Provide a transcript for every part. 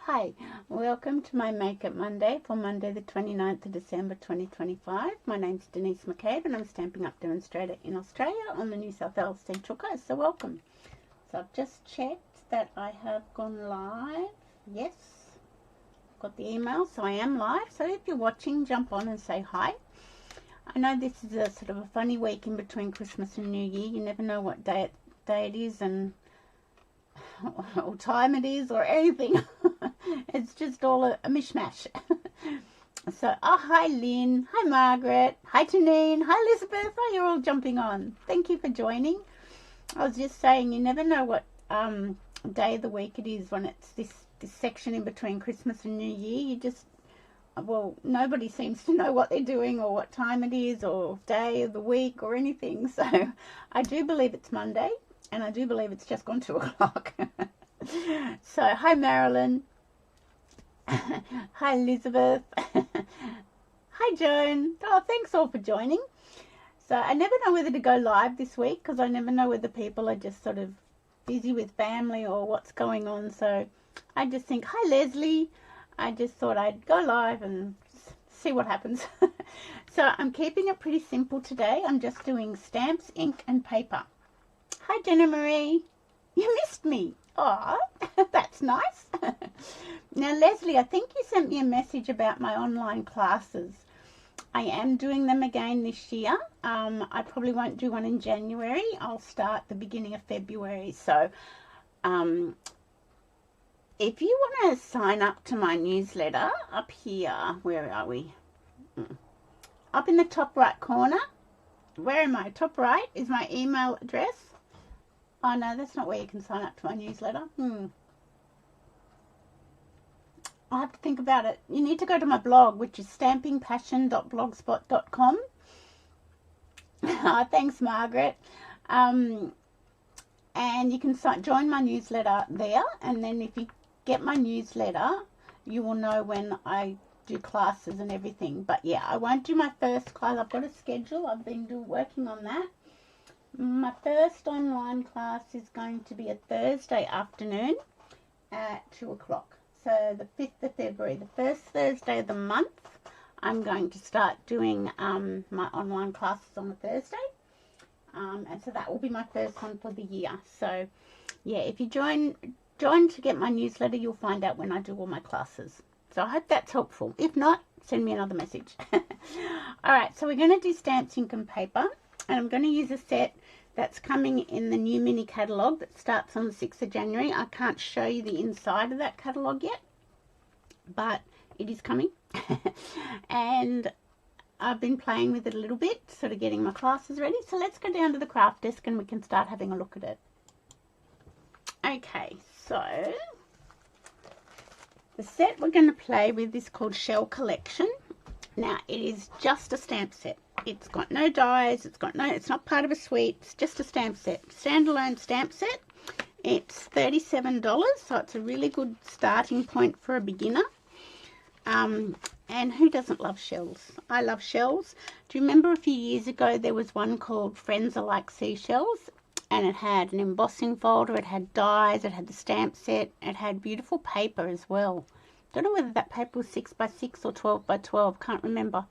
Hi, welcome to my Makeup Monday for Monday the 29th of December 2025. My name's Denise McCabe and I'm Stampin' Up demonstrator in Australia on the New South Wales Central Coast, so welcome. So I've just checked that I have gone live. Yes, got the email, so I am live. So if you're watching, jump on and say hi. I know this is a sort of a funny week in between Christmas and New Year. You never know what day it is and or time it is or anything. It's just all a mishmash. So, hi Lynn, hi Margaret, hi Janine, hi Elizabeth. Oh, you're all jumping on. Thank you for joining. I was just saying, you never know what day of the week it is when it's this section in between Christmas and New Year. You just, well, nobody seems to know what they're doing or what time it is or day of the week or anything. So I do believe it's Monday. And I do believe it's just gone 2 o'clock. So, hi Marilyn. Hi Elizabeth. Hi Joan. Oh, thanks all for joining. So, I never know whether to go live this week because I never know whether people are just sort of busy with family or what's going on. So, I just think, hi Leslie. I just thought I'd go live and see what happens. So, I'm keeping it pretty simple today. I'm just doing stamps, ink and paper. Hi, Jenna Marie. You missed me. Oh, that's nice. Now, Leslie, I think you sent me a message about my online classes. I am doing them again this year. I probably won't do one in January. I'll start the beginning of February. So, if you want to sign up to my newsletter up here, where are we? Up in the top right corner. Where am I? Top right is my email address. Oh no, that's not where you can sign up to my newsletter. I'll have to think about it. You need to go to my blog, which is stampingpassion.blogspot.com. Oh, thanks, Margaret. And you can join my newsletter there. And then if you get my newsletter, you will know when I do classes and everything. But yeah, I won't do my first class. I've got a schedule. I've been working on that. My first online class is going to be a Thursday afternoon at 2 o'clock. So the 5th of February, the first Thursday of the month, I'm going to start doing my online classes on a Thursday. And so that will be my first one for the year. So yeah, if you join to get my newsletter, you'll find out when I do all my classes. So I hope that's helpful. If not, send me another message. All right, so we're going to do stamps, ink and paper. And I'm going to use a set that's coming in the new Mini Catalogue that starts on the 6th of January. I can't show you the inside of that catalogue yet, but it is coming. And I've been playing with it a little bit, sort of getting my classes ready. So let's go down to the craft desk and we can start having a look at it. Okay, so the set we're going to play with is called Shell Collection. Now, it is just a stamp set. It's got no dies, it's not part of a suite, it's just a stamp set. Standalone stamp set. It's $37, so it's a really good starting point for a beginner. And who doesn't love shells? I love shells. Do you remember a few years ago there was one called Friends Are Like Seashells? And it had an embossing folder, it had dies, it had the stamp set, it had beautiful paper as well. Don't know whether that paper was 6x6 or 12x12, can't remember.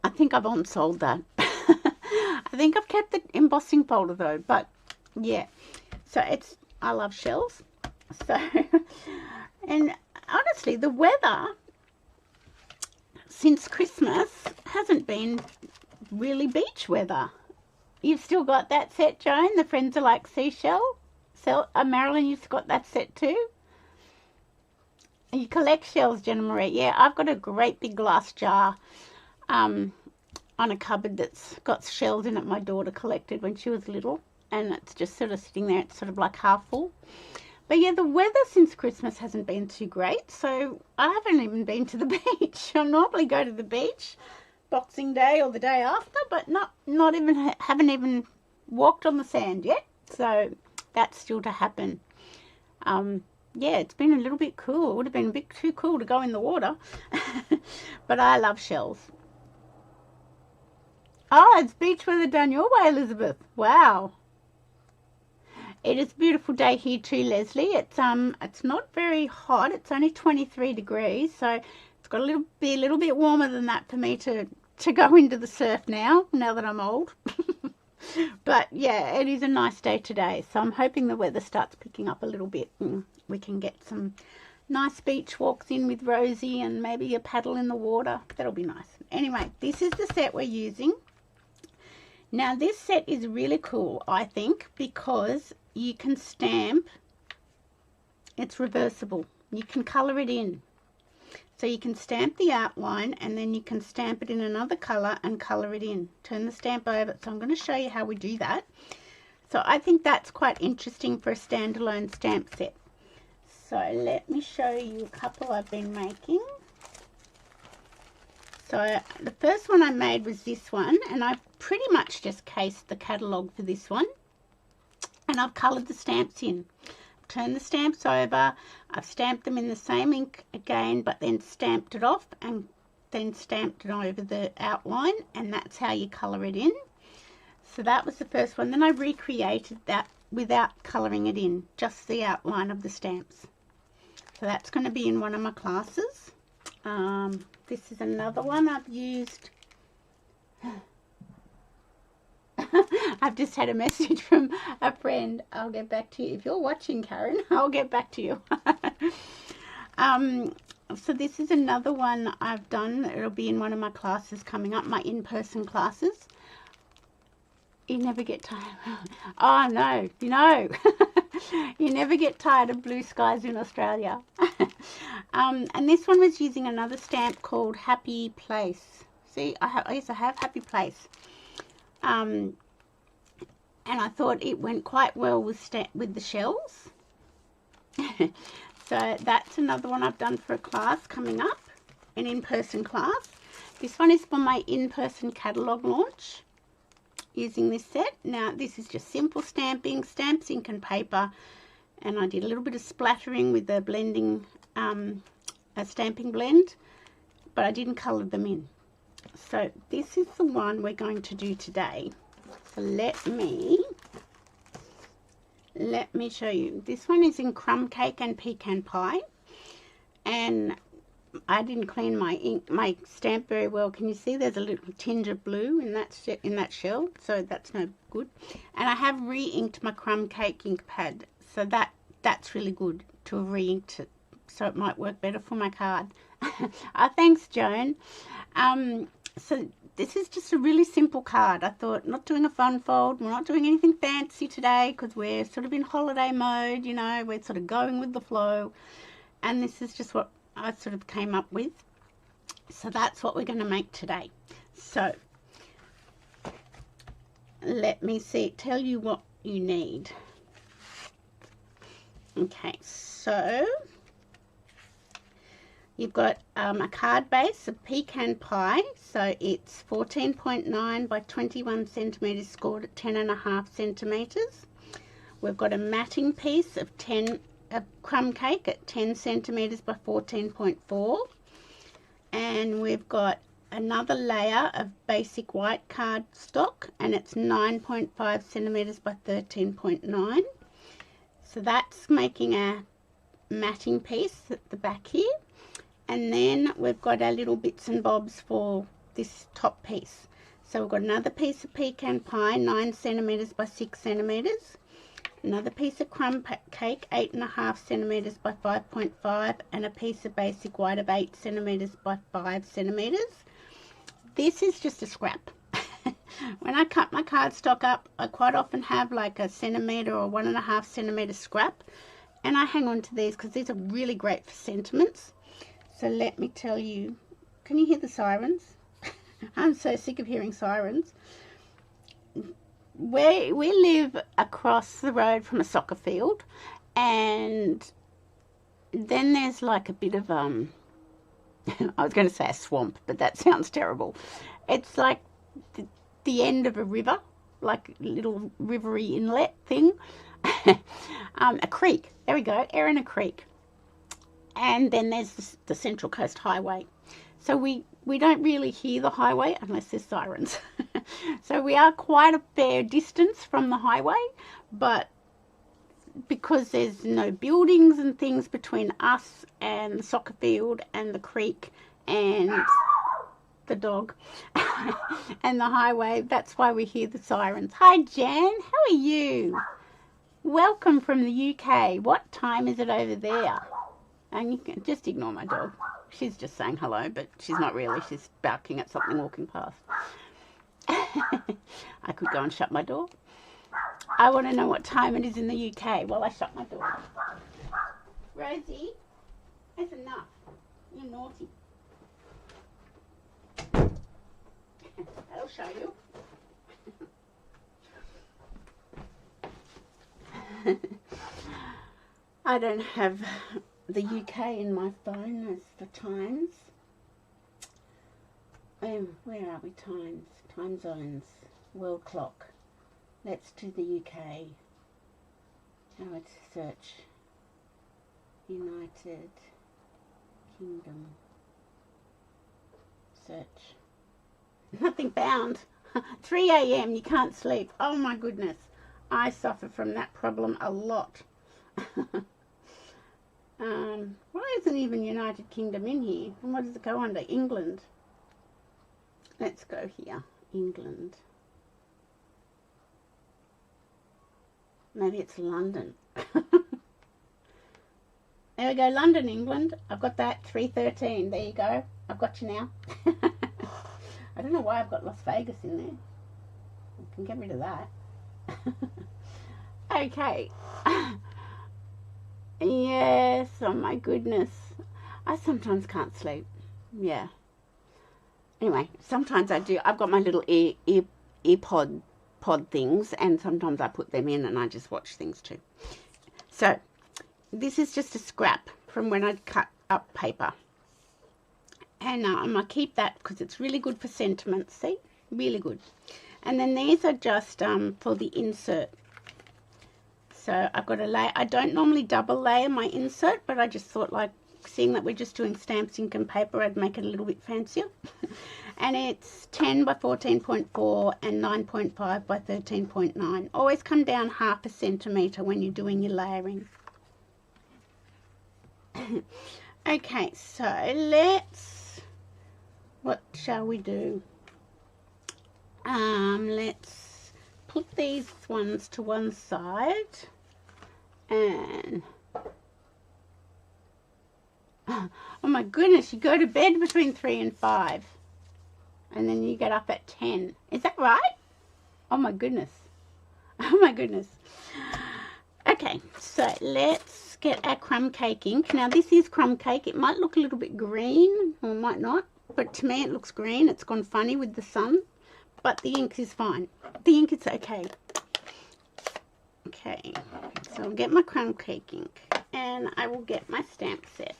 I think I've on-sold that. I think I've kept the embossing folder though, but yeah. So I love shells. So, and honestly, the weather since Christmas hasn't been really beach weather. You've still got that set, Joan? The Friends Are Like Seashell? Marilyn, you've got that set too? You collect shells, Jenna Marie. Yeah, I've got a great big glass jar on a cupboard that's got shells in it my daughter collected when she was little, and it's just sort of sitting there. It's sort of like half full. But yeah, the weather since Christmas hasn't been too great, so I haven't even been to the beach. I normally go to the beach Boxing Day or the day after, but haven't even walked on the sand yet, so that's still to happen. Yeah, it's been a little bit cool. It would have been a bit too cool to go in the water. But I love shells. Oh, it's beach weather down your way, Elizabeth. Wow. It is a beautiful day here too, Leslie. It's not very hot. It's only 23 degrees, so it's got a little bit warmer than that for me to go into the surf now that I'm old. But yeah, it is a nice day today, so I'm hoping the weather starts picking up a little bit and we can get some nice beach walks in with Rosie and maybe a paddle in the water. That'll be nice. Anyway, this is the set we're using. Now this set is really cool, I think, because you can stamp. It's reversible. You can color it in. So you can stamp the outline and then you can stamp it in another color and color it in. Turn the stamp over. So I'm going to show you how we do that. So I think that's quite interesting for a standalone stamp set. So let me show you a couple I've been making. So the first one I made was this one, and I pretty much just cased the catalogue for this one. And I've coloured the stamps in. Turned the stamps over, I've stamped them in the same ink again, but then stamped it off and then stamped it over the outline, and that's how you colour it in. So that was the first one. Then I recreated that without colouring it in, just the outline of the stamps. So that's going to be in one of my classes. This is another one I've used. I've just had a message from a friend. I'll get back to you. If you're watching, Karen, I'll get back to you. So this is another one I've done. It'll be in one of my classes coming up, my in-person classes. You never get tired. Oh, no. You never get tired of blue skies in Australia. And this one was using another stamp called Happy Place. See, I have Happy Place. And I thought it went quite well with the shells. So that's another one I've done for a class coming up, an in-person class. This one is for my in-person catalogue launch using this set. Now this is just simple stamping, stamps, ink and paper, and I did a little bit of splattering with the blending, a stamping blend, but I didn't colour them in. So this is the one we're going to do today. So let me show you. This one is in crumb cake and pecan pie, and I didn't clean my stamp very well. Can you see there's a little tinge of blue in that shell? So that's no good. And I have re-inked my crumb cake ink pad, so that's really good to have re-inked it, so it might work better for my card. Thanks, Joan. So this is just a really simple card. I thought, not doing a fun fold, we're not doing anything fancy today because we're sort of in holiday mode, we're sort of going with the flow. And this is just what I sort of came up with. So that's what we're going to make today. So let me tell you what you need. Okay, so you've got a card base of pecan pie, so it's 14.9 by 21 centimetres, scored at 10.5 centimetres. We've got a matting piece of crumb cake at 10 centimetres by 14.4, and we've got another layer of basic white cardstock, and it's 9.5 centimetres by 13.9. So that's making a matting piece at the back here. And then we've got our little bits and bobs for this top piece. So we've got another piece of pecan pie, 9 centimetres by 6 centimetres. Another piece of crumb cake, 8.5 centimetres by 5.5. And a piece of basic white of 8 centimetres by 5 centimetres. This is just a scrap. When I cut my cardstock up, I quite often have like a centimetre or 1.5 centimetre scrap. And I hang on to these because these are really great for sentiments. So let me tell you, can you hear the sirens? I'm so sick of hearing sirens. We live across the road from a soccer field, and then there's like a bit of, I was going to say a swamp, but that sounds terrible. It's like the end of a river, like a little rivery inlet thing. A creek, there we go, Erin, a creek. And then there's the Central Coast Highway. So we don't really hear the highway unless there's sirens. So we are quite a fair distance from the highway, but because there's no buildings and things between us and the soccer field and the creek and the dog and the highway. That's why we hear the sirens. Hi Jan, how are you? Welcome from the UK. What time is it over there? And you can just ignore my dog. She's just saying hello, but she's not really. She's barking at something walking past. I could go and shut my door. I want to know what time it is in the UK while I shut my door. Rosie, that's enough. You're naughty. That'll show you. I don't have the UK in my phone as for times. Where are we? Time zones, world clock. Let's do the UK. Now let's search. United Kingdom. Search. Nothing found. 3 a.m. you can't sleep. Oh my goodness. I suffer from that problem a lot. Why isn't even United Kingdom in here? And what does it go under? England. Let's go here. England. Maybe it's London. There we go, London, England. I've got that, 3:13. There you go. I've got you now. I don't know why I've got Las Vegas in there. I can get rid of that. Okay. Yes, oh my goodness. I sometimes can't sleep. Yeah. Anyway, sometimes I do. I've got my little earpod things, and sometimes I put them in and I just watch things too. So, this is just a scrap from when I cut up paper. And I'm going to keep that because it's really good for sentiments, see? Really good. And then these are just for the insert. So I've got a layer. I don't normally double layer my insert, but I just thought, like, seeing that we're just doing stamps, ink and paper, I'd make it a little bit fancier. And it's 10 by 14.4 and 9.5 by 13.9. Always come down 1/2 centimetre when you're doing your layering. Okay, so what shall we do? Let's put these ones to one side, and oh my goodness, you go to bed between 3 and 5 and then you get up at 10. Is that right? Oh my goodness. Oh my goodness. Okay, so let's get our crumb cake ink. Now this is crumb cake. It might look a little bit green or might not, but to me it looks green. It's gone funny with the sun, but the ink is fine. The ink is okay. Okay, so I'll get my crumb cake ink and I will get my stamp set.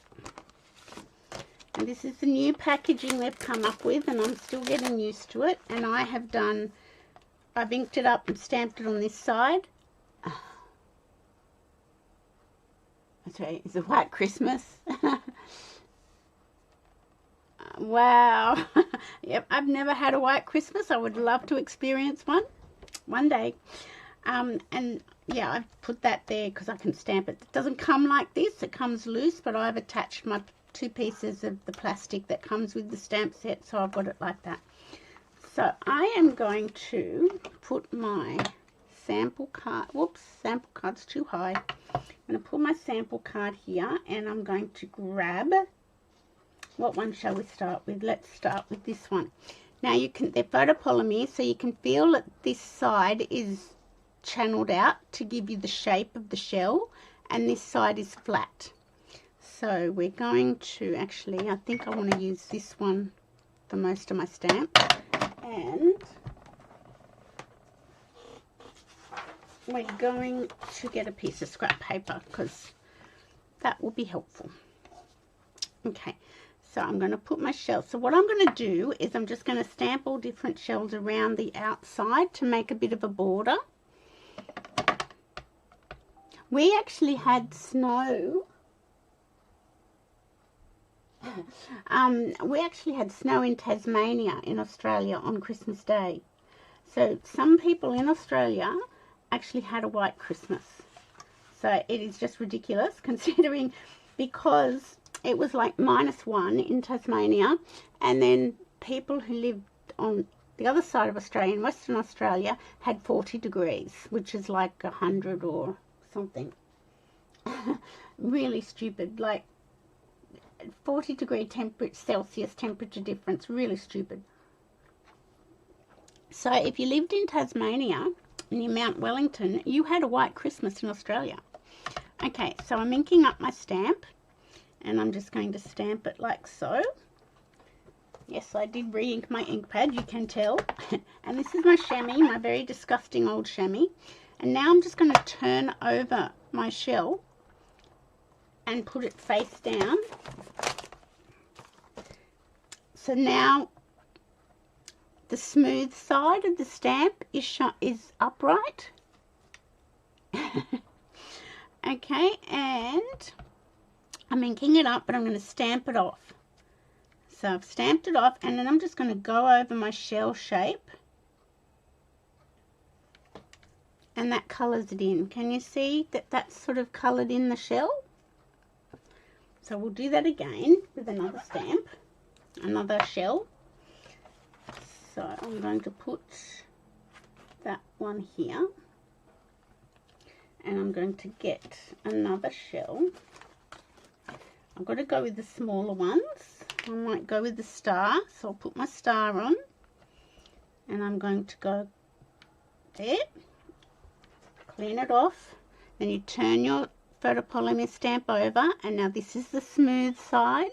And this is the new packaging they've come up with, and I'm still getting used to it. And I've inked it up and stamped it on this side. Okay, it's a white Christmas. Wow. Yep, I've never had a white Christmas. I would love to experience one day. And yeah, I've put that there because I can stamp it. It doesn't come like this. It comes loose, but I've attached my 2 pieces of the plastic that comes with the stamp set, so I've got it like that. So I am going to put my sample card. Whoops, sample card's too high. I'm going to put my sample card here, and I'm going to grab, what one shall we start with? Let's start with this one. Now they're photopolymer, so you can feel that this side is channeled out to give you the shape of the shell, and this side is flat. So we're going to, actually, I think I want to use this one for most of my stamp. And we're going to get a piece of scrap paper because that will be helpful. Okay, so I'm going to put my shells. So what I'm going to do is I'm just going to stamp all different shells around the outside to make a bit of a border. We actually had snow. We actually had snow in Tasmania in Australia on Christmas Day. So some people in Australia actually had a white Christmas. So it is just ridiculous considering, because it was like -1 in Tasmania, and then people who lived on the other side of Australia, in Western Australia, had 40 degrees, which is like 100 or something. Really stupid, like 40-degree Celsius temperature difference, really stupid. So if you lived in Tasmania, near Mount Wellington, you had a white Christmas in Australia. Okay, so I'm inking up my stamp, and I'm just going to stamp it like so. Yes, I did re-ink my ink pad, you can tell. And this is my chamois, my very disgusting old chamois. And now I'm just going to turn over my shell and put it face down. So now the smooth side of the stamp is upright. Okay, and I'm inking it up, but I'm going to stamp it off. So I've stamped it off, and then I'm just going to go over my shell shape, and that colours it in. Can you see that that's sort of coloured in the shell? So we'll do that again with another stamp, another shell. So I'm going to put that one here, and I'm going to get another shell. I've got to go with the smaller ones. I might go with the star, so I'll put my star on, and I'm going to go there, clean it off, then you turn your photopolymer stamp over, and now this is the smooth side.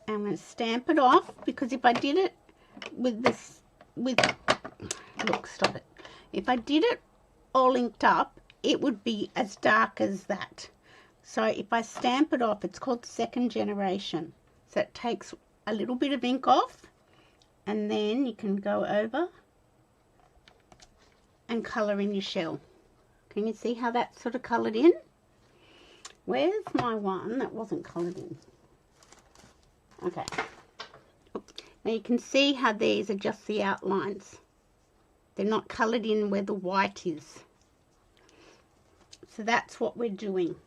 I'm going to stamp it off, because if I did it with this, look, stop it. If I did it all inked up, it would be as dark as that. So if I stamp it off, it's called second generation. So it takes a little bit of ink off, and then you can go over and colour in your shell. Can you see how that's sort of coloured in? Where's my one that wasn't coloured in? Okay. Now you can see how these are just the outlines. They're not coloured in where the white is. So that's what we're doing.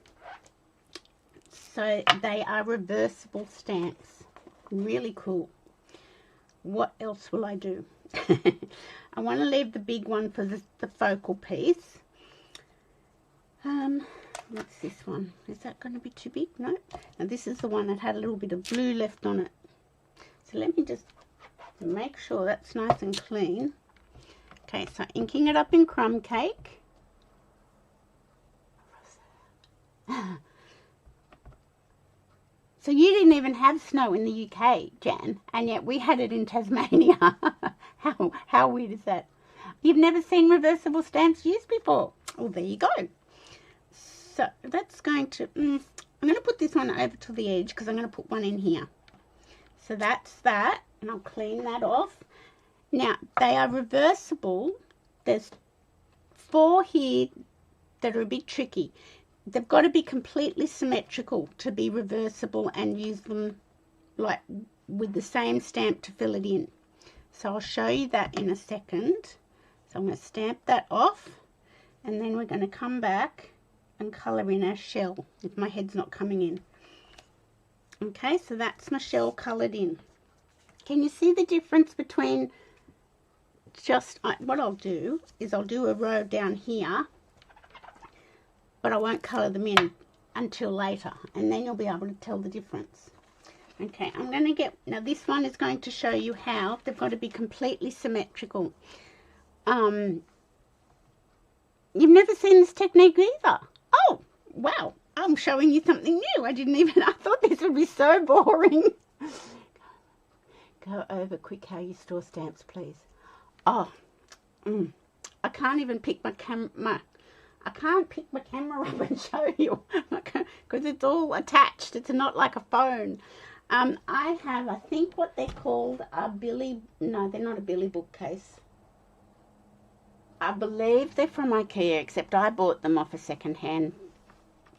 So they are reversible stamps. Really cool. What else will I do? I want to leave the big one for the focal piece. What's this one? Is that going to be too big? No. Now this is the one that had a little bit of blue left on it. So let me just make sure that's nice and clean. Okay, so inking it up in crumb cake. So you didn't even have snow in the UK, Jan, and yet we had it in Tasmania. How weird is that? You've never seen reversible stamps used before. Well, there you go. So that's going to, I'm going to put this one over to the edge, because I'm going to put one in here. So that's that, and I'll clean that off. Now, they are reversible. There's 4 here that are a bit tricky. They've got to be completely symmetrical to be reversible and use them like with the same stamp to fill it in. So I'll show you that in a second. So I'm going to stamp that off, and then we're going to come back and colour in our shell if my head's not coming in. Okay, so that's my shell coloured in. Can you see the difference between just, what I'll do is I'll do a row down here, but I won't colour them in until later, and then you'll be able to tell the difference. Okay, I'm going to get, now this one is going to show you how they've got to be completely symmetrical. You've never seen this technique either. Oh, wow, I'm showing you something new. I thought this would be so boring. Go over quick how you store stamps, please. Oh, I can't even pick my camera. I can't pick my camera up and show you because it's all attached. It's not like a phone. I have, I think what they're called a Billy, no, they're not a Billy bookcase. I believe they're from IKEA, except I bought them off a second-hand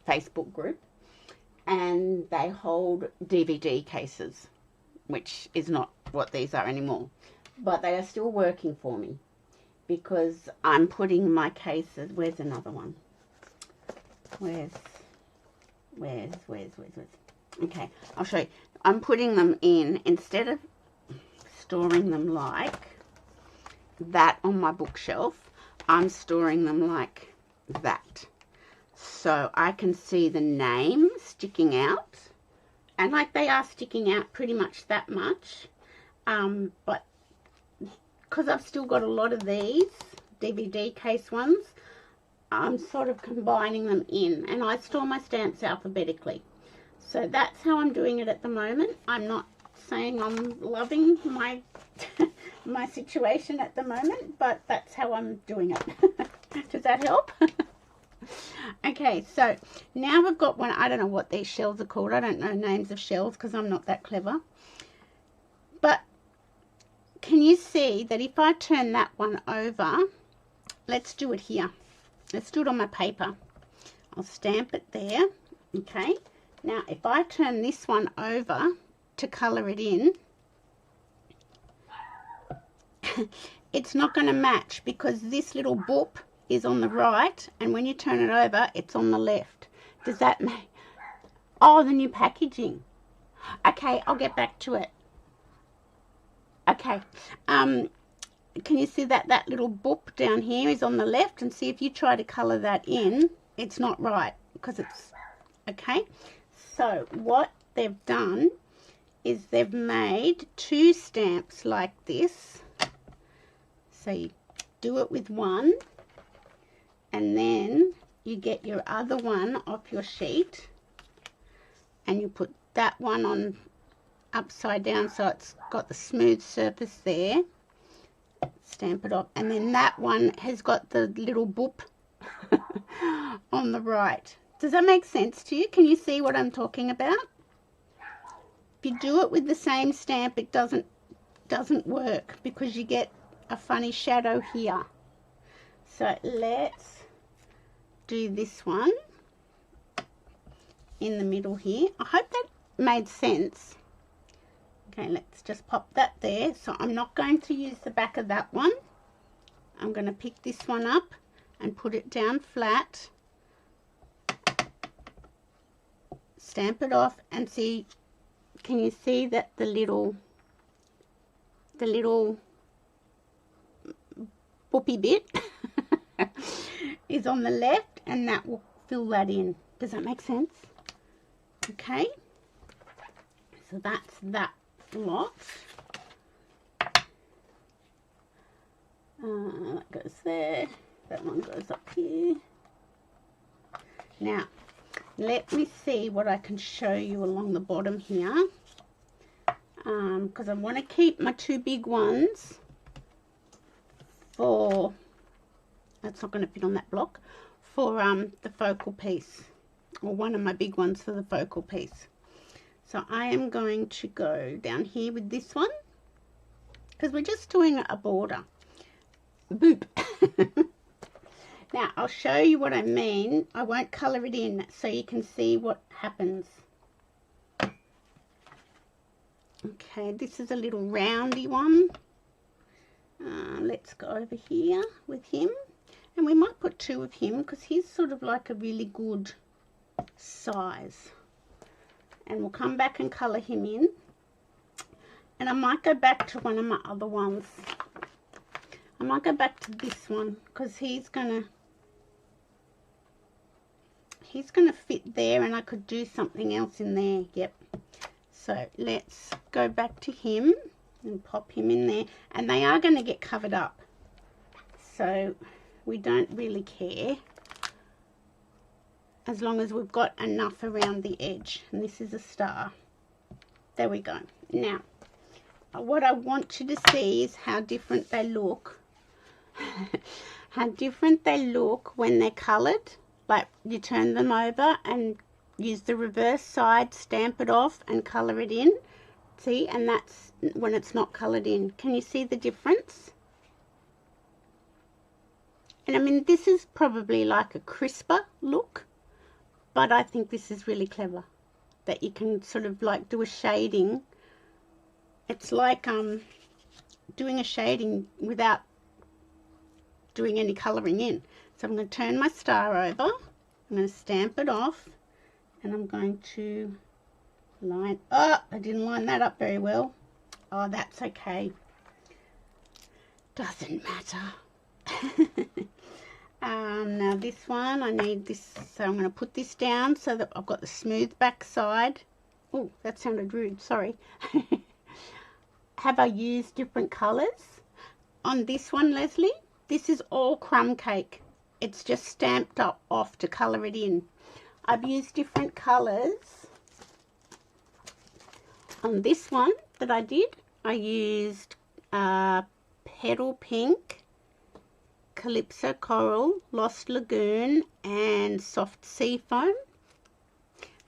Facebook group, and they hold DVD cases, which is not what these are anymore, but they are still working for me. because I'm putting my cases. Where's another one? Where's? Okay, I'll show you. I'm putting them in, instead of storing them like that on my bookshelf, I'm storing them like that. So I can see the name sticking out, and like they are sticking out pretty much that much. But because I've still got a lot of these DVD case ones, I'm sort of combining them in, and I store my stamps alphabetically. So that's how I'm doing it at the moment. I'm not saying I'm loving my my situation at the moment, but that's how I'm doing it. Does that help? Okay, so now we've got one. I don't know what these shells are called. I don't know names of shells because I'm not that clever. But can you see that if I turn that one over, let's do it here. Let's do it on my paper. I'll stamp it there. Okay. Now, if I turn this one over to colour it in, it's not going to match because this little boop is on the right, and when you turn it over, it's on the left. Does that make... Oh, the new packaging. Okay, I'll get back to it. Okay. Can you see that that little boop down here is on the left? And see, if you try to colour that in, it's not right because it's... Okay. So what they've done is they've made two stamps like this. So you do it with one, and then you get your other one off your sheet, and you put that one on upside down so it's got the smooth surface there. Stamp it off, and then that one has got the little boop on the right. Does that make sense to you? Can you see what I'm talking about? If you do it with the same stamp, it doesn't work because you get a funny shadow here. So let's do this one in the middle here. I hope that made sense. Okay, let's just pop that there. So I'm not going to use the back of that one. I'm going to pick this one up and put it down flat. Stamp it off and see, can you see that the little boopy bit is on the left, and that will fill that in. Does that make sense? Okay, so that's that lot. That goes there, that one goes up here. Now let me see what I can show you along the bottom here, because I want to keep my two big ones for, that's not going to fit on that block, for the focal piece, or one of my big ones for the focal piece. So I am going to go down here with this one, because we're just doing a border. Boop. Now, I'll show you what I mean. I won't colour it in so you can see what happens. Okay, this is a little roundy one. Let's go over here with him. And we might put two of him because he's sort of like a really good size. And we'll come back and colour him in. And I might go back to one of my other ones. I might go back to this one because he's gonna fit there, and I could do something else in there. Yep. So let's go back to him and pop him in there, and they are going to get covered up, so we don't really care as long as we've got enough around the edge. And this is a star. There we go. Now what I want you to see is how different they look. How different they look when they're coloured. Like, you turn them over and use the reverse side, stamp it off and colour it in. See, and that's when it's not coloured in. Can you see the difference? And I mean, this is probably like a crisper look, but I think this is really clever, that you can sort of like do a shading. It's like doing a shading without doing any colouring in. So I'm going to turn my star over, I'm going to stamp it off, and I'm going to line, oh, I didn't line that up very well. Oh, that's okay. Doesn't matter. Now this one, I need this, so I'm going to put this down so that I've got the smooth back side. Oh, that sounded rude, sorry. Have I used different colours? On this one, Leslie, this is all crumb cake. It's just stamped off to colour it in. I've used different colours. On this one that I did, I used Petal Pink, Calypso Coral, Lost Lagoon, and Soft Sea Foam.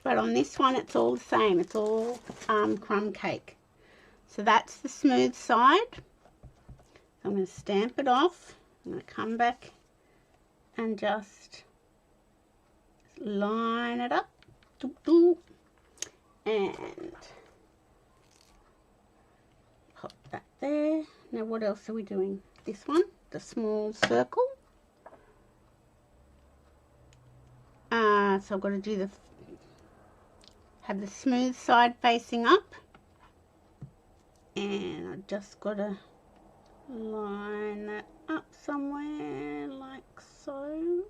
But on this one, it's all the same. It's all crumb cake. So that's the smooth side. So I'm going to stamp it off. I'm going to come back and just line it up. And pop that there. Now what else are we doing? This one, the small circle. So I've got to do have the smooth side facing up, and I've just got to line that up somewhere like so.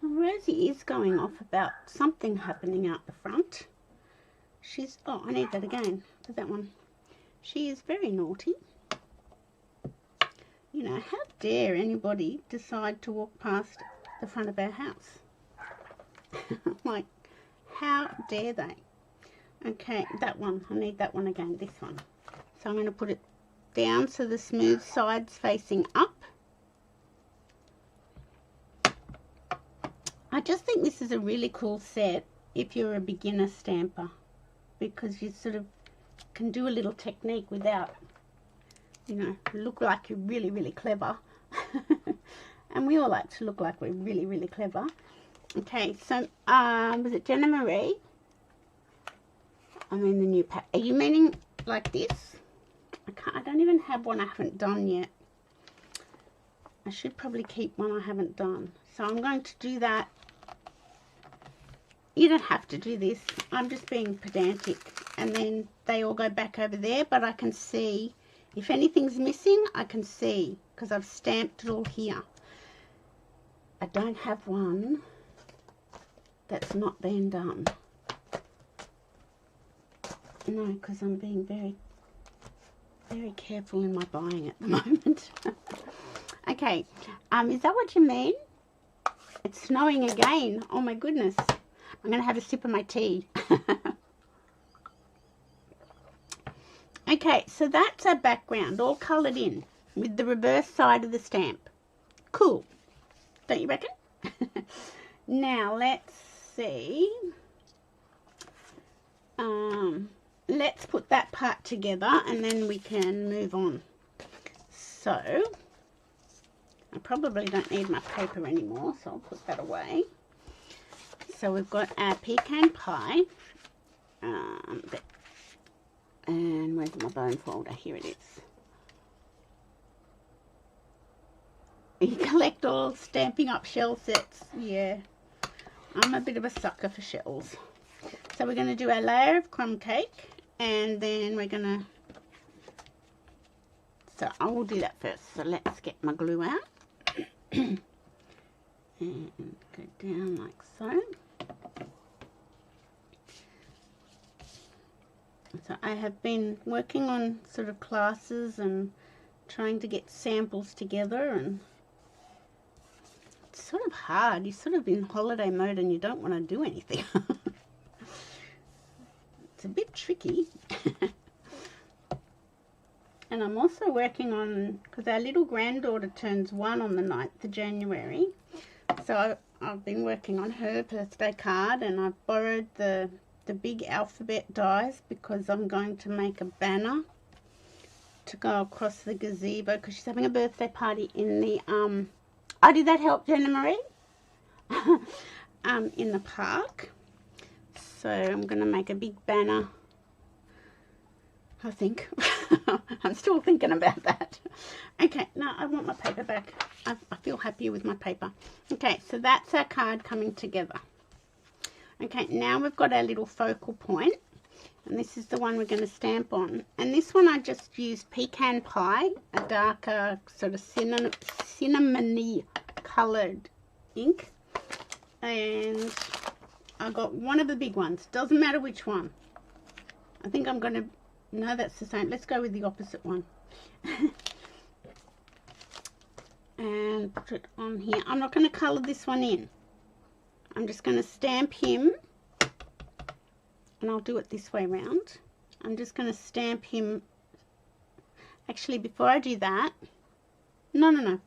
And Rosie is going off about something happening out the front. She's, oh, I need that again for that one. She is very naughty. You know, how dare anybody decide to walk past the front of our house? Like, how dare they? Okay, that one. I need that one again, this one. So I'm going to put it down so the smooth side's facing up. I just think this is a really cool set if you're a beginner stamper, because you sort of can do a little technique without, you know, look like you're really, really clever. And we all like to look like we're really, really clever. Okay, so, was it Jenna Marie? I mean the new pack. Are you meaning like this? I don't even have one I haven't done yet. I should probably keep one I haven't done. So I'm going to do that. You don't have to do this. I'm just being pedantic. And then they all go back over there, but I can see if anything's missing, I can see because I've stamped it all here. I don't have one that's not been done. No, because I'm being very, very careful in my buying at the moment. Okay, is that what you mean? It's snowing again. Oh my goodness. I'm going to have a sip of my tea. Okay, so that's our background, all coloured in with the reverse side of the stamp. Cool. Don't you reckon? Now, let's see. Let's put that part together and then we can move on. So, I probably don't need my paper anymore, so I'll put that away. So we've got our pecan pie. And where's my bone folder? Here it is. You collect all Stamping Up shell sets. Yeah, I'm a bit of a sucker for shells. So we're going to do our layer of crumb cake, and then we're going to, so I will do that first. So let's get my glue out. And go down like so. So I have been working on sort of classes and trying to get samples together, and it's sort of hard. You're sort of in holiday mode and you don't want to do anything. It's a bit tricky. And I'm also working on, because our little granddaughter turns 1 on the 9th of January. So I've been working on her birthday card, and I've borrowed the big alphabet dies because I'm going to make a banner to go across the gazebo because she's having a birthday party in the oh, did that help, Jenna Marie? In the park. So I'm going to make a big banner, I think. I'm still thinking about that. Okay, no, I want my paper back. I feel happier with my paper. Okay, so that's our card coming together. Okay, now we've got our little focal point, and this is the one we're going to stamp on. And this one I just used pecan pie, a darker sort of cinnamony coloured ink, and I got one of the big ones. Doesn't matter which one. I think I'm going to... No, that's the same. Let's go with the opposite one. And put it on here. I'm not going to colour this one in. I'm just going to stamp him. And I'll do it this way round. I'm just going to stamp him. Actually, before I do that... No. I'm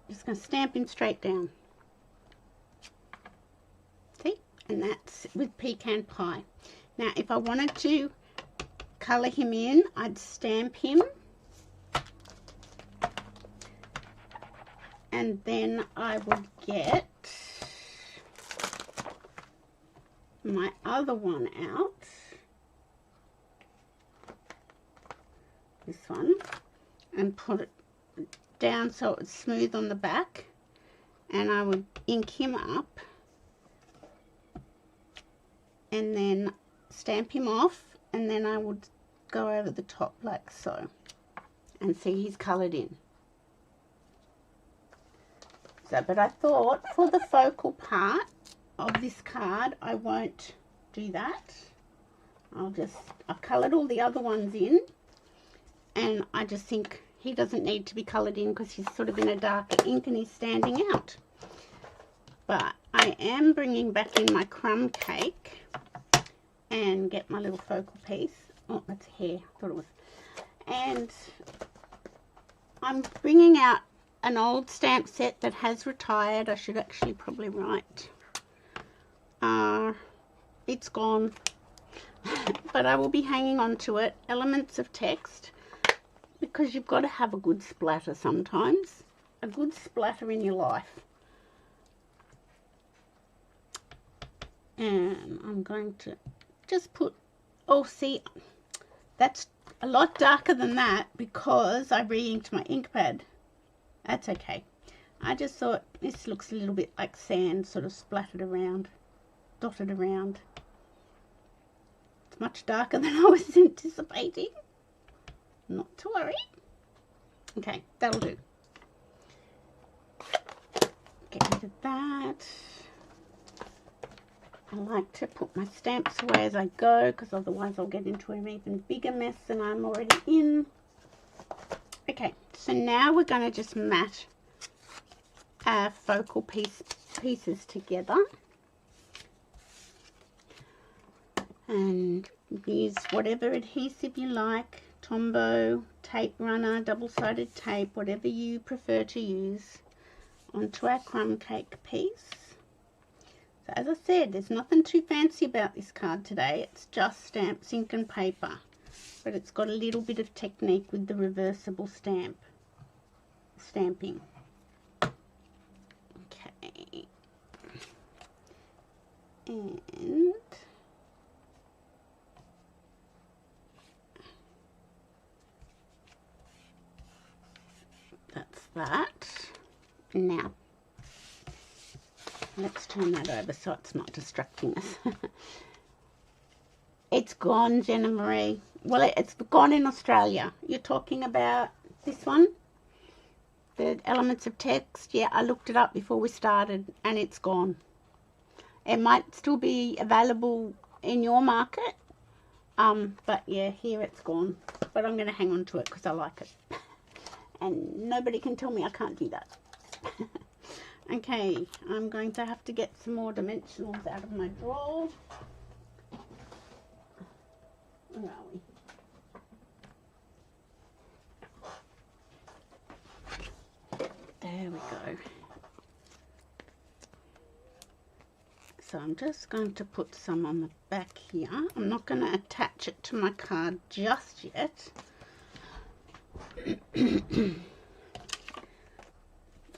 just going to stamp him straight down. See? And that's with pecan pie. Now, if I wanted to colour him in, I'd stamp him. And then I would get my other one out. This one. And put it down so it's smooth on the back. And I would ink him up. And then stamp him off, and then I would go over the top like so, and see he's coloured in. So, but I thought for the focal part of this card I won't do that. I've coloured all the other ones in, and I just think he doesn't need to be coloured in because he's sort of in a darker ink and he's standing out. But I am bringing back in my crumb cake and get my little focal piece. Oh, that's hair. I thought it was. And I'm bringing out an old stamp set that has retired. I should actually probably write. It's gone. But I will be hanging on to it. Elements of text. Because you've got to have a good splatter sometimes. A good splatter in your life. And I'm going to just put, oh, see, that's a lot darker than that because I re-inked my ink pad. That's okay. I just thought this looks a little bit like sand, sort of splattered around, dotted around. It's much darker than I was anticipating. Not to worry. Okay, that'll do. Get rid of that. I like to put my stamps away as I go because otherwise I'll get into an even bigger mess than I'm already in. Okay, so now we're going to just mat our focal pieces together. And use whatever adhesive you like, Tombow, tape runner, double-sided tape, whatever you prefer to use, onto our crumb cake piece. As I said, there's nothing too fancy about this card today. It's just stamps, ink and paper. But it's got a little bit of technique with the reversible stamping. Okay. And that's that. Now, let's turn that over so it's not distracting us. It's gone, Jenna Marie. Well, it's gone in Australia. You're talking about this one? The elements of text? Yeah, I looked it up before we started and it's gone. It might still be available in your market. But yeah, here it's gone. But I'm going to hang on to it because I like it. And nobody can tell me I can't do that. Okay, I'm going to have to get some more dimensionals out of my drawer. Where are we? There we go. So I'm just going to put some on the back here. I'm not going to attach it to my card just yet.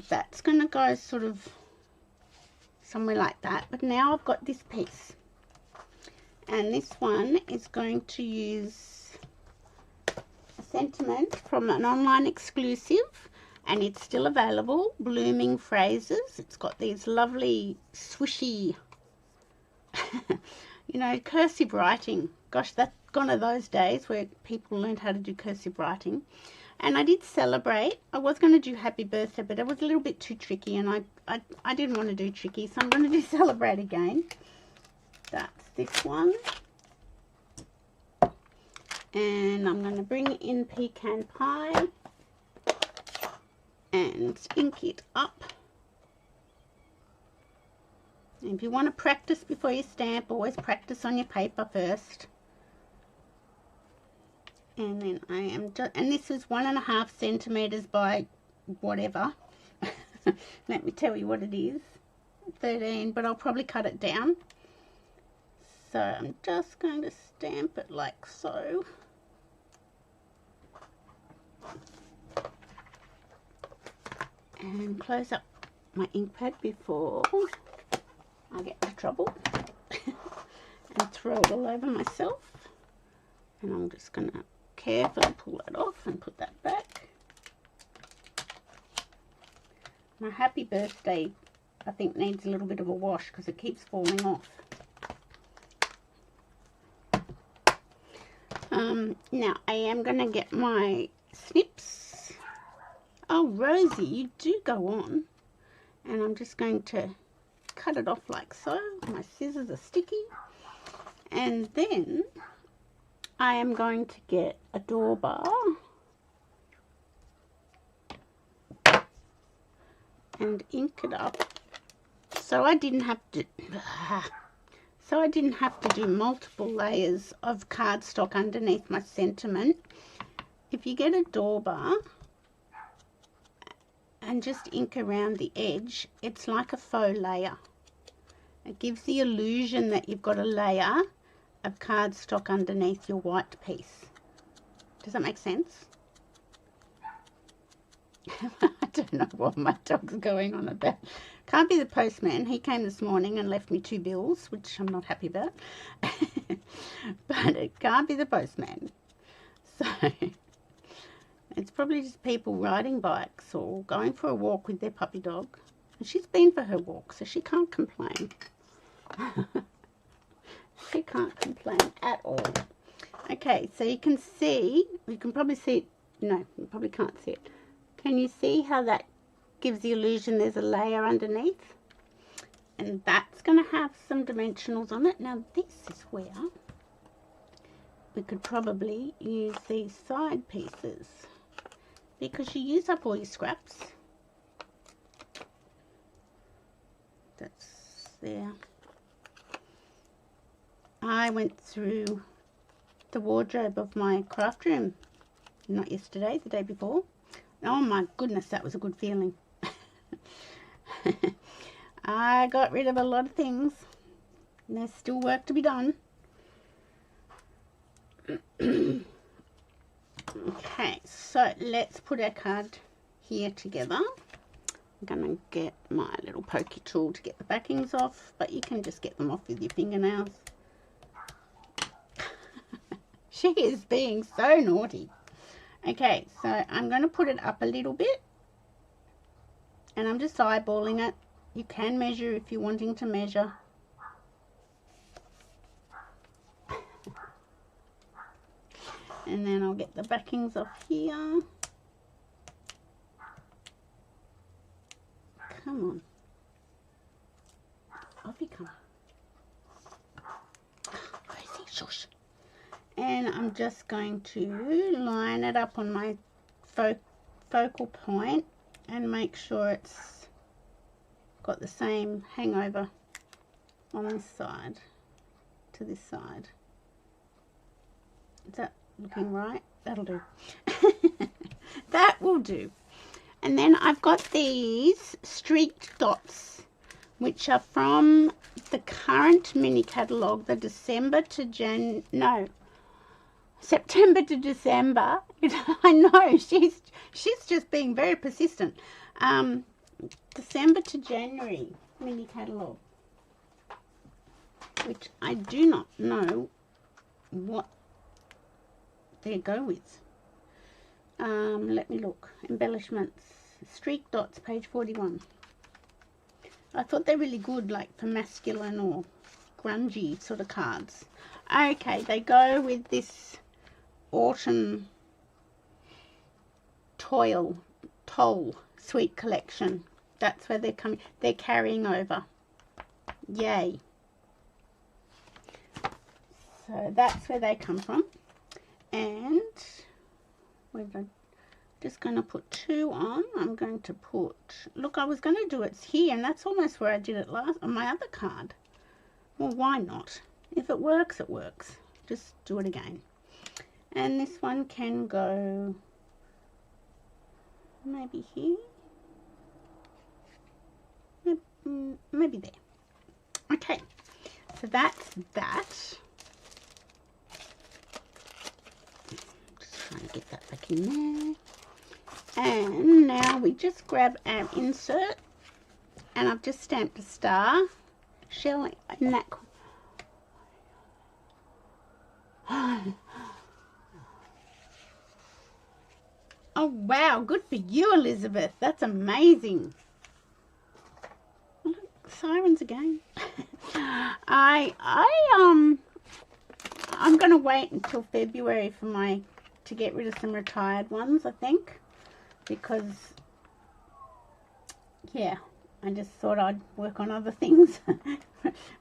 That's going to go sort of somewhere like that. But now I've got this piece. And this one is going to use sentiment from an online exclusive, and it's still available. Blooming Phrases. It's got these lovely swishy, you know, cursive writing. Gosh, that's gone of those days where people learned how to do cursive writing. And I did celebrate. I was going to do happy birthday, but it was a little bit too tricky, and I didn't want to do tricky, so I'm going to do celebrate again. That's this one. And I'm going to bring in Pecan Pie and ink it up. And if you want to practice before you stamp, always practice on your paper first. And then I am just, and this is 1.5 centimeters by whatever. Let me tell you what it is. 13, but I'll probably cut it down. So I'm just going to stamp it like so. And close up my ink pad before I get into trouble and throw it all over myself. And I'm just going to carefully pull that off and put that back. My happy birthday, I think, needs a little bit of a wash because it keeps falling off. Now I am going to get my snips. Oh, Rosie, you do go on. And I'm just going to cut it off like so. My scissors are sticky. And then I am going to get a door bar and ink it up so I didn't have to do multiple layers of cardstock underneath my sentiment. If you get a door bar and just ink around the edge, it's like a faux layer. It gives the illusion that you've got a layer of cardstock underneath your white piece. Does that make sense? I don't know what my dog's going on about. Can't be the postman. He came this morning and left me 2 bills, which I'm not happy about. But it can't be the postman. So it's probably just people riding bikes or going for a walk with their puppy dog. And she's been for her walk, so she can't complain. She can't complain at all. Okay, so you can see, you can probably see it. No, you probably can't see it. Can you see how that gives the illusion there's a layer underneath? And that's going to have some dimensionals on it. Now this is where we could probably use these side pieces, because you use up all your scraps. That's there. I went through the wardrobe of my craft room, not yesterday, the day before. Oh my goodness, that was a good feeling. I got rid of a lot of things. And there's still work to be done. Okay, so let's put our card here together. I'm going to get my little pokey tool to get the backings off, but you can just get them off with your fingernails. She is being so naughty. Okay, so I'm going to put it up a little bit, and I'm just eyeballing it. You can measure if you're wanting to measure. And then I'll get the backings off here. Come on. Off you come. Rosie, shush. And I'm just going to line it up on my focal point and make sure it's got the same hangover on this side to this side. Is that looking right? That'll do. That will do. And then I've got these streaked dots, which are from the current mini catalogue, the September to December. I know, she's just being very persistent. December to January mini catalogue, which I do not know what they go with. Let me look. Embellishments. Streak dots, page 41. I thought they're really good, like for masculine or grungy sort of cards. Okay, they go with this autumn toll sweet collection. That's where they're coming. They're carrying over. Yay. So that's where they come from. And we're just going to put 2 on. I'm going to put, look, I was going to do it here, and that's almost where I did it last on my other card. Well, why not? If it works, it works. Just do it again. And this one can go maybe here. Maybe there. Okay, so that's that. Just trying to get that back in there. And now we just grab our insert, and I've just stamped a star shell in that. Oh wow, good for you, Elizabeth. That's amazing. Look, sirens again. I'm gonna wait until February for to get rid of some retired ones, I think. Because, yeah, I just thought I'd work on other things.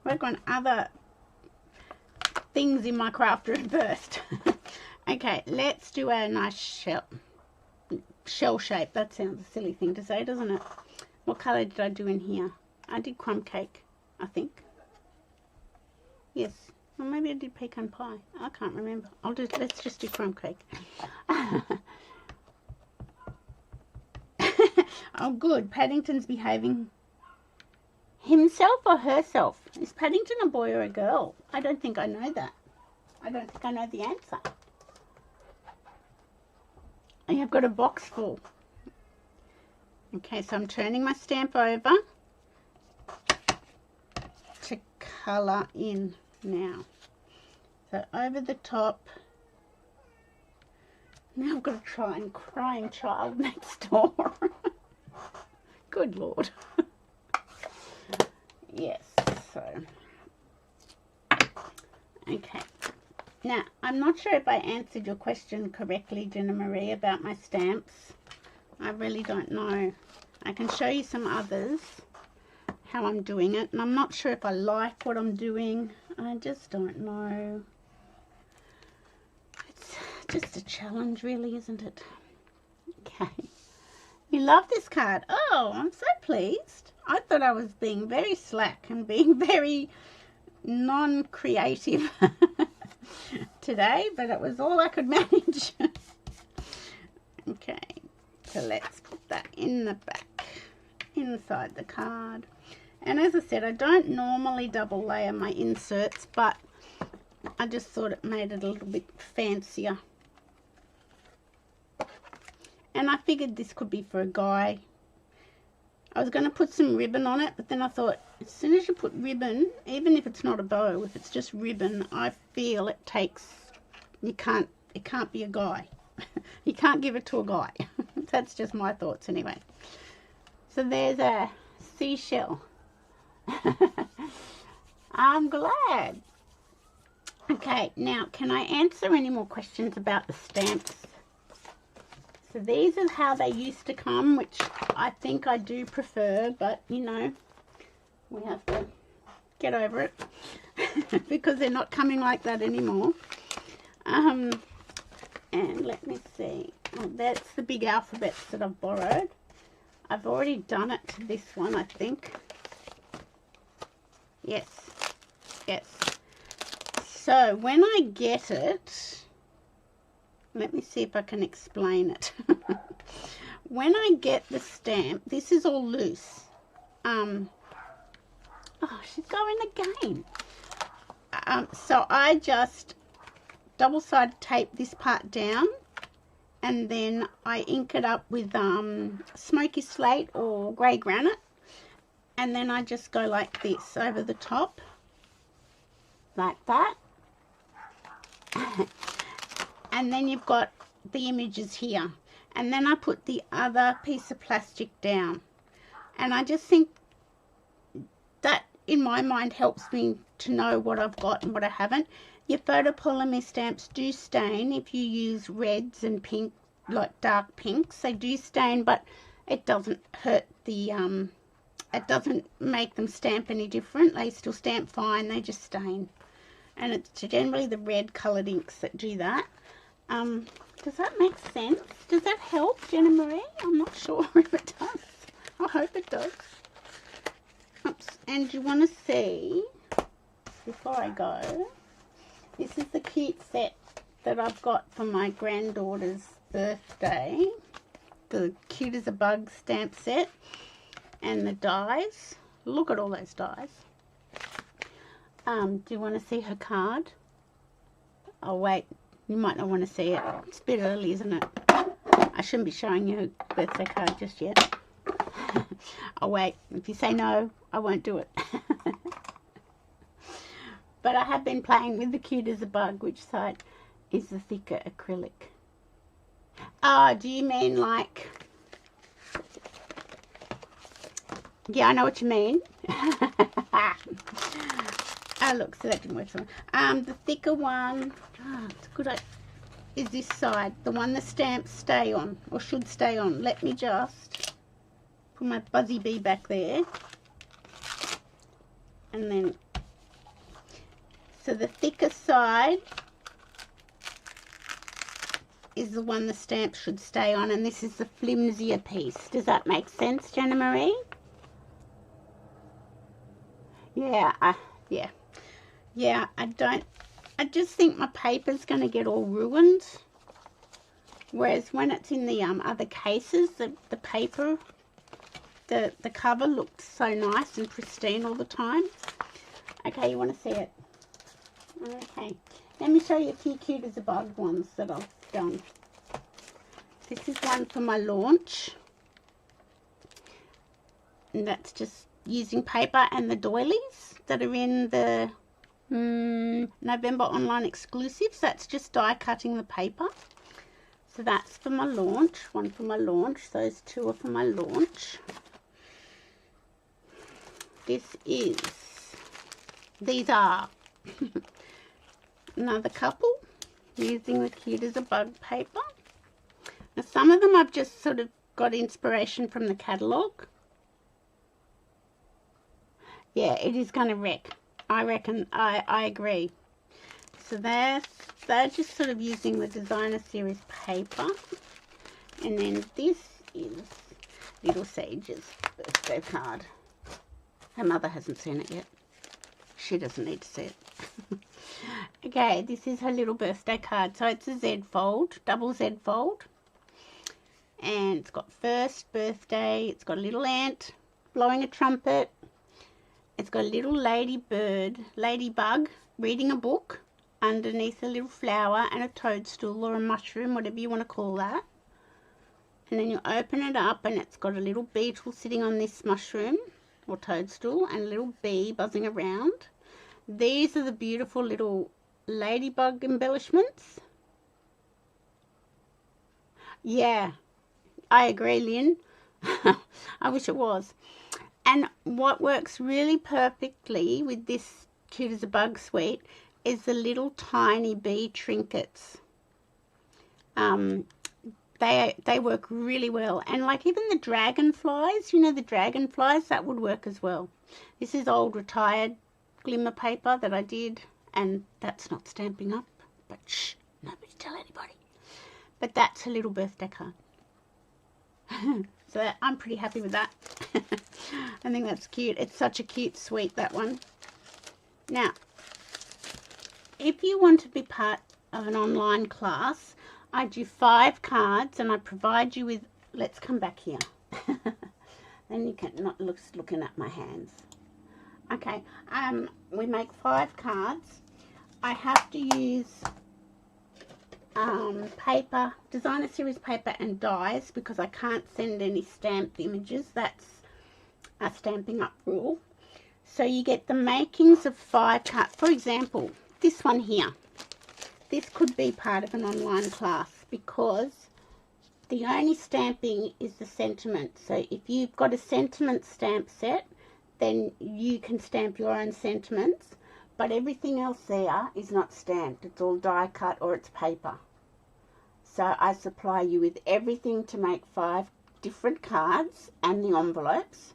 Work on other things in my craft room first. Okay, let's do a nice shell shape. That sounds a silly thing to say, doesn't it? What colour did I do in here? I did crumb cake, I think. Yes. Well, maybe I did pecan pie. I can't remember. Let's just do crumb cake. Oh, good. Paddington's behaving himself or herself. Is Paddington a boy or a girl? I don't think I know that. I don't think I know the answer. I have got a box full. Okay, so I'm turning my stamp over to colour in now. So over the top. Now I've got to try and crying child next door. Good Lord. Yes, so. Okay. Now, I'm not sure if I answered your question correctly, Jenna Marie, about my stamps. I really don't know. I can show you some others, how I'm doing it. And I'm not sure if I like what I'm doing. I just don't know. It's just a challenge, really, isn't it? Okay. You love this card. Oh, I'm so pleased. I thought I was being very slack and being very non-creative today, but it was all I could manage. Okay, so let's put that in the back, inside the card. And as I said, I don't normally double layer my inserts, but I just thought it made it a little bit fancier. And I figured this could be for a guy. I was going to put some ribbon on it, but then I thought, as soon as you put ribbon, even if it's not a bow, if it's just ribbon, I feel it takes, it can't be a guy. You can't give it to a guy. That's just my thoughts anyway. So there's a seashell. I'm glad. Okay, now can I answer any more questions about the stamps? So these are how they used to come, which I think I do prefer, but you know, we have to get over it because they're not coming like that anymore. And let me see. Oh, that's the big alphabets that I've borrowed. I've already done it to this one, I think. Yes. Yes. So when I get it, let me see if I can explain it. When I get the stamp, this is all loose. Oh, she's going again. So I just double-sided tape this part down, and then I ink it up with smoky slate or grey granite, and then I just go like this over the top, like that. And then you've got the images here. and then I put the other piece of plastic down. And I just think that, in my mind, helps me to know what I've got and what I haven't. Your photopolymer stamps do stain if you use reds and pink, like dark pinks. They do stain, but it doesn't hurt the, it doesn't make them stamp any different. They still stamp fine, they just stain. And it's generally the red coloured inks that do that. Does that make sense? Does that help, Jenna Marie? I'm not sure if it does. I hope it does. Oops. And you want to see, before I go, this is the cute set that I've got for my granddaughter's birthday. The Cute as a Bug stamp set. And the dies. Look at all those dies. Do you want to see her card? Oh, wait. You might not want to see it. It's a bit early, isn't it? I shouldn't be showing you her birthday card just yet. I'll wait. If you say no, I won't do it. But I have been playing with the Cute as a Bug. Which side is the thicker acrylic? Oh, do you mean like... Yeah, I know what you mean. Oh, look, so that didn't work. The thicker one, it's good, is this side. The one the stamps stay on, or should stay on. Let me just put my Buzzy Bee back there. And then, so the thicker side is the one the stamp should stay on, and this is the flimsier piece. Does that make sense, Jenna Marie? Yeah, yeah, I just think my paper's going to get all ruined. Whereas when it's in the other cases, the paper, the cover looked so nice and pristine all the time. Okay, you want to see it? Okay, let me show you a few Cute as a Bug ones that I've done. This is one for my launch. And that's just using paper and the doilies that are in the November online exclusives. That's just die cutting the paper. So that's for my launch. One for my launch. Those two are for my launch. These are another couple using the Cute as a Bug paper. Now some of them I've just sort of got inspiration from the catalogue. Yeah, it is going to wreck. I reckon, I agree. So they're just sort of using the designer series paper. And then this is Little Sage's birthday card. Her mother hasn't seen it yet. She doesn't need to see it. Okay, this is her little birthday card. So it's a Z fold, double Z fold. And it's got first birthday. It's got a little ant blowing a trumpet. It's got a little ladybug reading a book underneath a little flower and a toadstool or a mushroom, whatever you want to call that. And then you open it up and it's got a little beetle sitting on this mushroom or toadstool and a little bee buzzing around. These are the beautiful little ladybug embellishments. Yeah, I agree, Lynn. I wish it was. And what works really perfectly with this Cute as a Bug suite is the little tiny bee trinkets. They work really well. And like even the dragonflies, you know, the dragonflies, that would work as well. This is old retired glimmer paper that I did, and that's not Stampin' Up, but shh, nobody tell anybody. But that's a little birthday card. So I'm pretty happy with that. I think that's cute. It's such a cute suite, that one. Now, if you want to be part of an online class, I do 5 cards and I provide you with, let's come back here. Then you can not looking at my hands. Okay, we make 5 cards. I have to use paper, designer series paper and dies because I can't send any stamped images. That's a Stampin' Up rule. So you get the makings of 5 cards. For example, this one here. This could be part of an online class because The only stamping is the sentiment. So if you've got a sentiment stamp set, then you can stamp your own sentiments, but everything else there is not stamped. It's all die cut or it's paper. So I supply you with everything to make 5 different cards and the envelopes,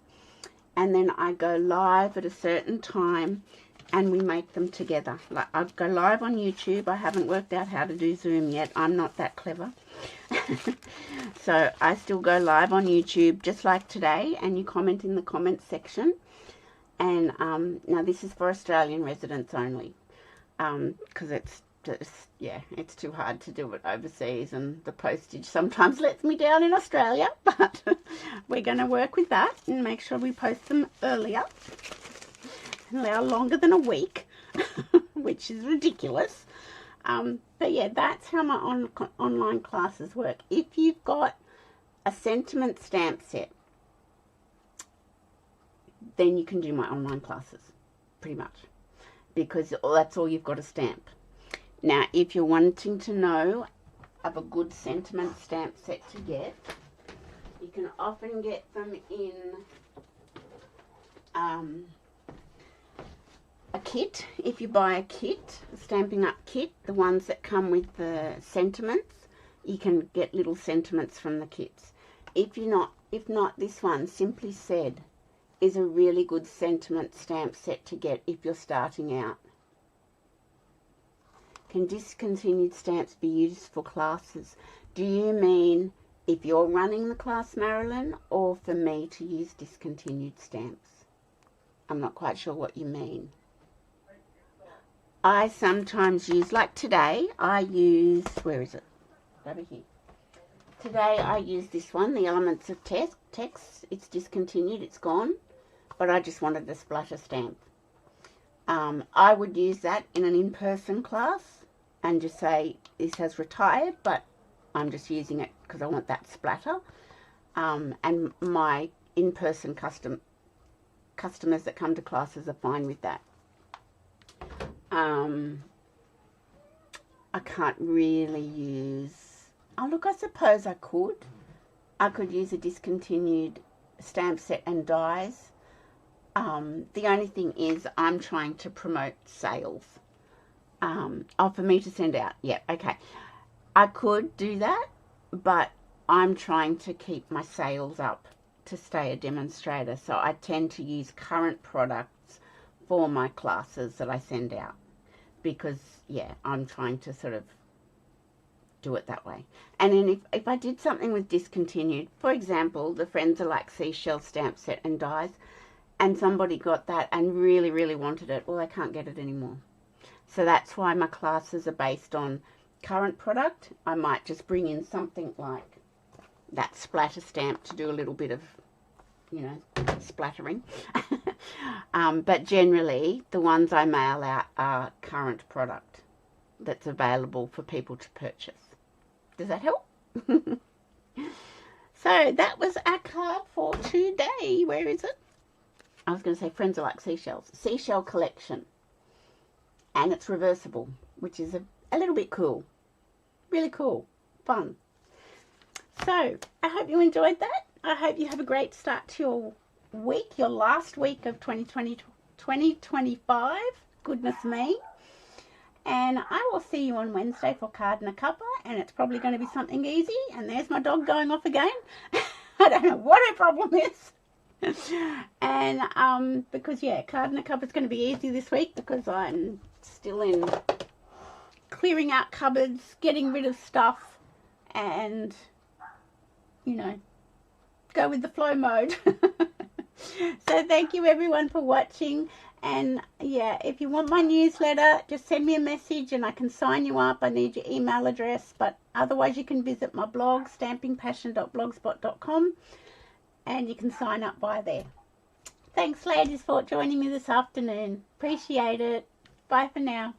and then I go live at a certain time and we make them together. Like, I go live on YouTube. I haven't worked out how to do Zoom yet. I'm not that clever. So I still go live on YouTube just like today, and you comment in the comments section. And now this is for Australian residents only, because it's just, yeah, it's too hard to do it overseas, and the postage sometimes lets me down in Australia, but we're going to work with that and make sure we post them earlier, allow longer than a week, which is ridiculous. But yeah, that's how my online classes work. If you've got a sentiment stamp set, then you can do my online classes, pretty much, because that's all you've got to stamp. Now, if you're wanting to know of a good sentiment stamp set to get, you can often get them in a kit. If you buy a kit, a Stampin' Up kit, the ones that come with the sentiments, you can get little sentiments from the kits. If not, this one, Simply Said, is a really good sentiment stamp set to get if you're starting out. Can discontinued stamps be used for classes? Do you mean if you're running the class, Marilyn, or for me to use discontinued stamps? I'm not quite sure what you mean. I sometimes use, like today, I use, where is it? Over here. Today I use this one, the Elements of Text. It's discontinued, it's gone, but I just wanted the splatter stamp. I would use that in an in-person class and just say, this has retired, but I'm just using it because I want that splatter. And my in-person customers that come to classes are fine with that. I can't really use, oh look, I suppose I could. I could use a discontinued stamp set and dies. The only thing is I'm trying to promote sales. Oh, for me to send out. Yeah, okay. I could do that, but I'm trying to keep my sales up to stay a demonstrator. So I tend to use current products for my classes that I send out, because, yeah, I'm trying to sort of do it that way. And then if I did something with discontinued, for example, the Friends Are Like Seashell stamp set and dies, and somebody got that and really, really wanted it, well, they can't get it anymore. So that's why my classes are based on current product. I might just bring in something like that splatter stamp to do a little bit of, you know, splattering. But generally, the ones I mail out are current product that's available for people to purchase. Does that help? So that was our card for today. Where is it? I was going to say Friends Are Like Seashells. Seashell collection. And it's reversible, which is a little bit cool. Really cool. Fun. So, I hope you enjoyed that. I hope you have a great start to your week, your last week of 2025. Goodness me. And I will see you on Wednesday for Card and a Cuppa, and it's probably going to be something easy. And there's my dog going off again. I don't know what her problem is. And because, yeah, Card and a Cuppa is going to be easy this week because I'm still in clearing out cupboards, getting rid of stuff, and, you know, go with the flow mode. So thank you everyone for watching. And yeah, if you want my newsletter, just send me a message and I can sign you up. I need your email address, but otherwise you can visit my blog, stampingpassion.blogspot.com, and you can sign up via there. Thanks ladies for joining me this afternoon. Appreciate it. Bye for now.